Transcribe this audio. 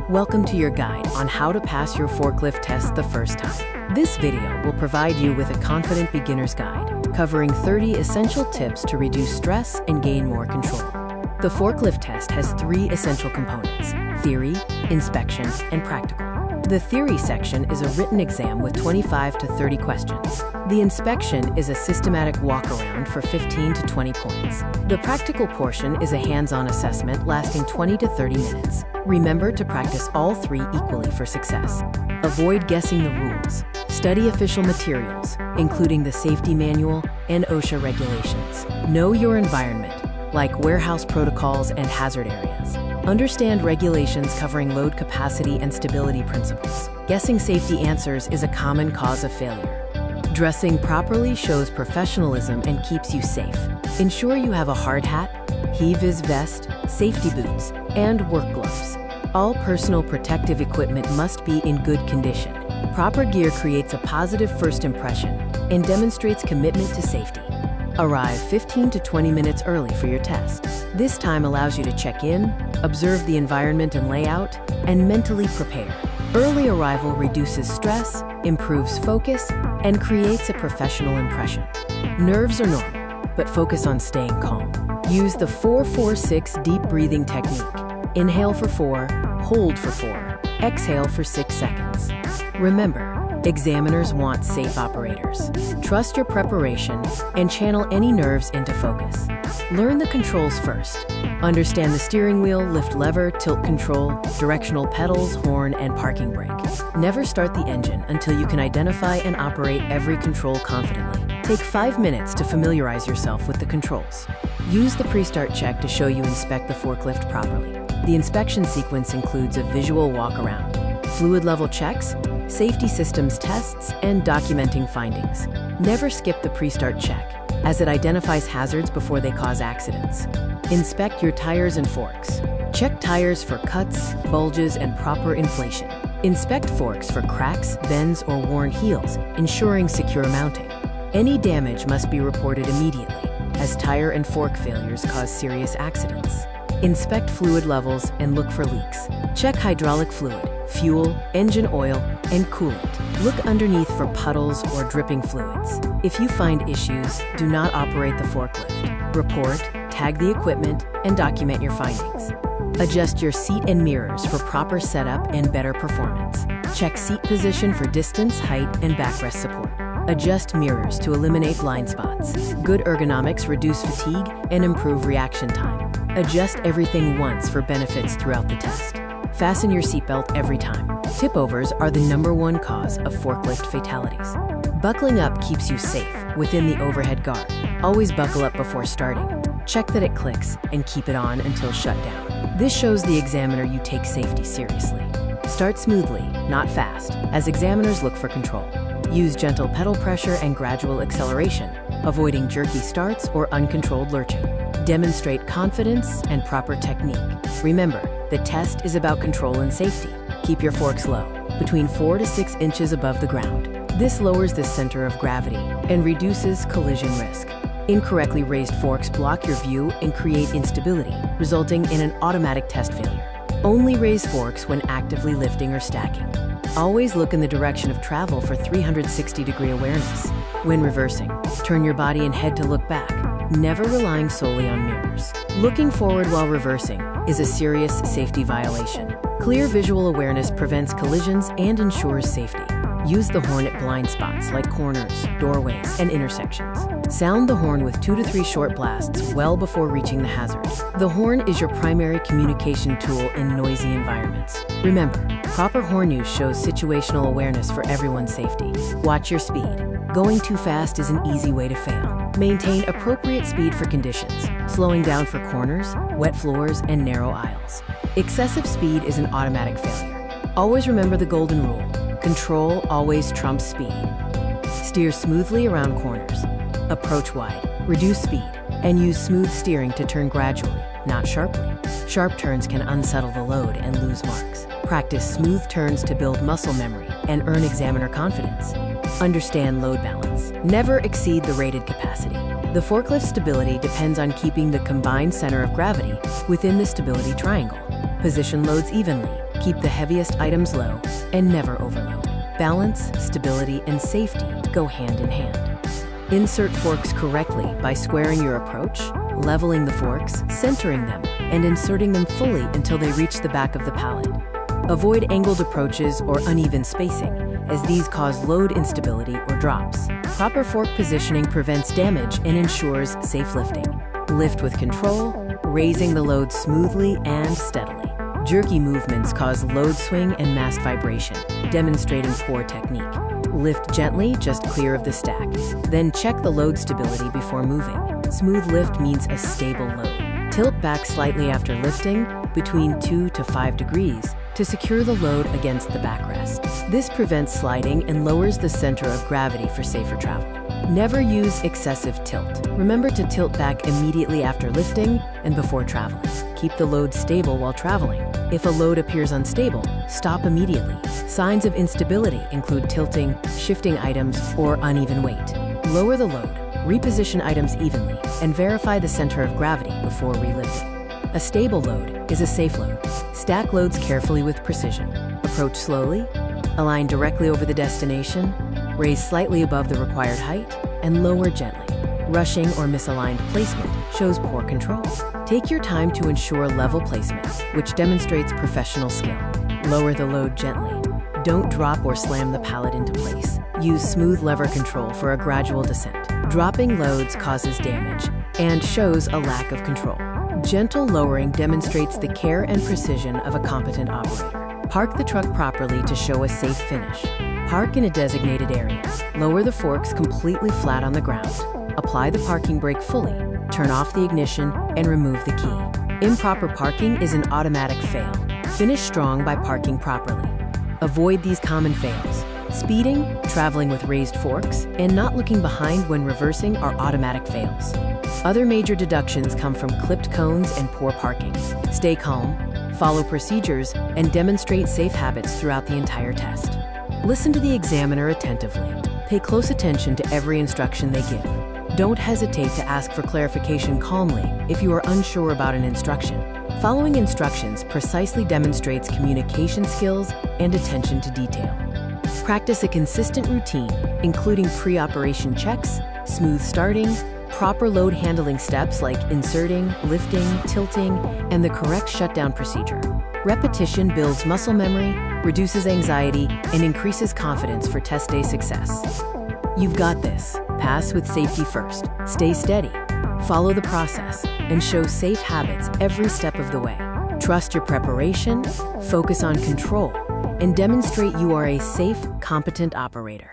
Welcome to your guide on how to pass your forklift test the first time. This video will provide you with a confident beginner's guide, covering 30 essential tips to reduce stress and gain more control. The forklift test has 3 essential components: theory, inspection, and practical. The theory section is a written exam with 25 to 30 questions. The inspection is a systematic walk-around for 15 to 20 points. The practical portion is a hands-on assessment lasting 20 to 30 minutes. Remember to practice all 3 equally for success. Avoid guessing the rules. Study official materials, including the safety manual and OSHA regulations. Know your environment, like warehouse protocols and hazard areas. Understand regulations covering load capacity and stability principles. Guessing safety answers is a common cause of failure. Dressing properly shows professionalism and keeps you safe. Ensure you have a hard hat, heave-vis vest, safety boots, and work gloves. All personal protective equipment must be in good condition. Proper gear creates a positive first impression and demonstrates commitment to safety. Arrive 15 to 20 minutes early for your test. This time allows you to check in, observe the environment and layout, and mentally prepare. Early arrival reduces stress, improves focus, and creates a professional impression. Nerves are normal, but focus on staying calm. Use the 4-4-6 deep breathing technique. Inhale for 4, hold for 4, exhale for 6 seconds. Remember, examiners want safe operators. Trust your preparation and channel any nerves into focus. Learn the controls first. Understand the steering wheel, lift lever, tilt control, directional pedals, horn, and parking brake. Never start the engine until you can identify and operate every control confidently. Take 5 minutes to familiarize yourself with the controls. Use the pre-start check to show you inspect the forklift properly. The inspection sequence includes a visual walk-around, fluid level checks, safety systems tests, and documenting findings. Never skip the pre-start check, as it identifies hazards before they cause accidents. Inspect your tires and forks. Check tires for cuts, bulges, and proper inflation. Inspect forks for cracks, bends, or worn heels, ensuring secure mounting. Any damage must be reported immediately, as tire and fork failures cause serious accidents. Inspect fluid levels and look for leaks. Check hydraulic fluid, fuel, engine oil, and coolant. Look underneath for puddles or dripping fluids. If you find issues, do not operate the forklift. Report, tag the equipment, and document your findings. Adjust your seat and mirrors for proper setup and better performance. Check seat position for distance, height, and backrest support. Adjust mirrors to eliminate blind spots. Good ergonomics reduce fatigue and improve reaction time. Adjust everything once for benefits throughout the test. Fasten your seatbelt every time. Tip-overs are the #1 cause of forklift fatalities. Buckling up keeps you safe within the overhead guard. Always buckle up before starting. Check that it clicks and keep it on until shut down. This shows the examiner you take safety seriously. Start smoothly, not fast, as examiners look for control. Use gentle pedal pressure and gradual acceleration, avoiding jerky starts or uncontrolled lurching. Demonstrate confidence and proper technique. Remember, the test is about control and safety. Keep your forks low, between 4 to 6 inches above the ground. This lowers the center of gravity and reduces collision risk. Incorrectly raised forks block your view and create instability, resulting in an automatic test failure. Only raise forks when actively lifting or stacking. Always look in the direction of travel for 360-degree awareness. When reversing, turn your body and head to look back, never relying solely on mirrors. Looking forward while reversing is a serious safety violation. Clear visual awareness prevents collisions and ensures safety. Use the horn at blind spots like corners, doorways, and intersections. Sound the horn with 2 to 3 short blasts well before reaching the hazard. The horn is your primary communication tool in noisy environments. Remember, proper horn use shows situational awareness for everyone's safety. Watch your speed. Going too fast is an easy way to fail. Maintain appropriate speed for conditions, slowing down for corners, wet floors, and narrow aisles. Excessive speed is an automatic failure. Always remember the golden rule: control always trumps speed. Steer smoothly around corners. Approach wide, reduce speed, and use smooth steering to turn gradually, not sharply. Sharp turns can unsettle the load and lose marks. Practice smooth turns to build muscle memory and earn examiner confidence. Understand load balance. Never exceed the rated capacity. The forklift stability depends on keeping the combined center of gravity within the stability triangle. Position loads evenly, Keep the heaviest items low and never overload. Balance, stability, and safety go hand in hand. Insert forks correctly by squaring your approach, leveling the forks, centering them, and inserting them fully until they reach the back of the pallet. Avoid angled approaches or uneven spacing, as these cause load instability or drops. Proper fork positioning prevents damage and ensures safe lifting. Lift with control, raising the load smoothly and steadily. Jerky movements cause load swing and mast vibration, demonstrating poor technique. Lift gently, just clear of the stack. Then check the load stability before moving. Smooth lift means a stable load. Tilt back slightly after lifting, between 2 to 5 degrees, to secure the load against the backrest. This prevents sliding and lowers the center of gravity for safer travel. Never use excessive tilt. Remember to tilt back immediately after lifting and before traveling. Keep the load stable while traveling. If a load appears unstable, stop immediately. Signs of instability include tilting, shifting items, or uneven weight. Lower the load, reposition items evenly, and verify the center of gravity before relifting. A stable load is a safe load. Stack loads carefully with precision. Approach slowly, align directly over the destination, raise slightly above the required height, and lower gently. Rushing or misaligned placement shows poor control. Take your time to ensure level placement, which demonstrates professional skill. Lower the load gently. Don't drop or slam the pallet into place. Use smooth lever control for a gradual descent. Dropping loads causes damage and shows a lack of control. Gentle lowering demonstrates the care and precision of a competent operator. Park the truck properly to show a safe finish. Park in a designated area. Lower the forks completely flat on the ground. Apply the parking brake fully. Turn off the ignition and remove the key. Improper parking is an automatic fail. Finish strong by parking properly. Avoid these common fails. Speeding, traveling with raised forks, and not looking behind when reversing are automatic fails. Other major deductions come from clipped cones and poor parking. Stay calm, follow procedures, and demonstrate safe habits throughout the entire test. Listen to the examiner attentively. Pay close attention to every instruction they give. Don't hesitate to ask for clarification calmly if you are unsure about an instruction. Following instructions precisely demonstrates communication skills and attention to detail. Practice a consistent routine, including pre-operation checks, smooth starting, proper load handling steps like inserting, lifting, tilting, and the correct shutdown procedure. Repetition builds muscle memory, reduces anxiety, and increases confidence for test day success. You've got this. Pass with safety first. Stay steady. Follow the process and show safe habits every step of the way. Trust your preparation, focus on control, and demonstrate you are a safe, competent operator.